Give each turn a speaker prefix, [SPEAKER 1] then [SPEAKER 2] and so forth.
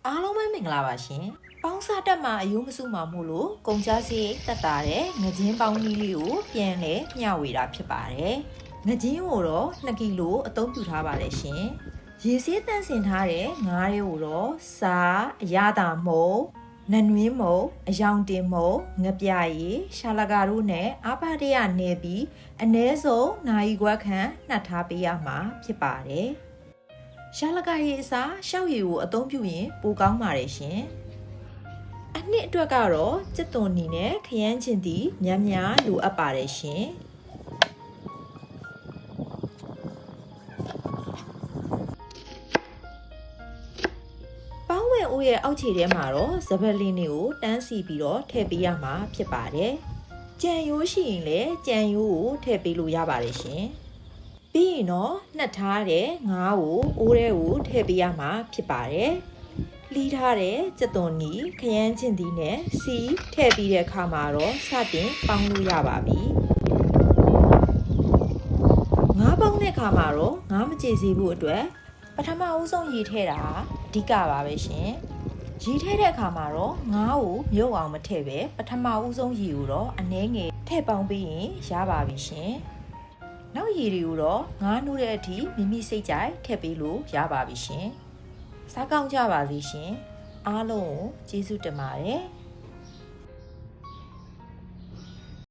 [SPEAKER 1] အားလုံးပဲမင်္ဂလာပါရှင်ပေါင်းစားတက်မှာအယုံမစုမှာမို့လို့ကုန်ကြစရိတ်တက်တာတဲ့ငချင်းပေါင်းကြီးလေးကိုပြန်လဲမျှဝေတာဖြစ်ပါတယ်ငချင်းကိုတော့2ကီလိုအသုံးပြုထားပါတယ်ရှင်ရေဆေးတန့်စင်ထားတဲ့ငါးတွေကိုတော့စားအရသာမုံနနွင်းမုံအယောင်တင်မုံငပြရည်ရှာလကာတို့နဲ့အာပါတရနေပြီးအ ਨੇ ဆုံးနိုင်ခွက်ခန့်နှက်ထားပေးရမှာဖြစ်ပါတယ်ရှာလကာရည်အစားရှောက်ရည်ကိုအသုံးပြုရင်ပိုကောင်းပါတယ်ရှင်အနှစ်အတွက်ကတော့စက်သွန်နီနဲ့ခရမ်းချင်သည့်များများလိုအပ်ပါတယ်ရှင်ပေါင်းဝဲအိုးရဲ့အောက်ခြေထဲမှာတော့စပက်လင်းတွေကိုတန်းစီပြီးတော့ထည့်ပေးရမှာဖြစ်ပါတယ်ကြံရိုးရှိရင်လည်းကြံရိုးကိုထည့်ပေးလို့ရပါတယ်ရှင်ပြီးရင်တော့နှက်ထားတဲ့ငါးကိုအိုးထဲကိုထည့်ပေးရမှာဖြစ်ပါတယ်လှီးထားတဲ့စက်သွန်နီခရမ်းချင်သီးနဲ့စီထည့်ပြီးတဲ့အခါမှာတော့စတင်ပေါင်းလို့ရပါပြီငါးပေါင်းတဲ့အခါမှာတော့ငါးမကြေစေဖို့အတွက်ပထမဦးဆုံးရေထည့်တာအဓိကပါပဲရှင်ရေထည့်တဲ့အခါမှာတော့ငါးကိုမြုပ်အောင်မထည့်ပဲပထမဦးဆုံးရေကိုတော့အနည်းငယ်ထည့်ပေါင်းပြီးရင်ရပါပြီရှင်နောက်ရည်တွေကိုတော့ငါးနှိုးတဲ့အထိမိမိစိတ်ကြိုက်ထည့်ပေးလို့ရပါပြီရှင်စားကောင်းကြပါစေရှင်အားလုံးကိုကျေးဇူးတင်ပါတယ်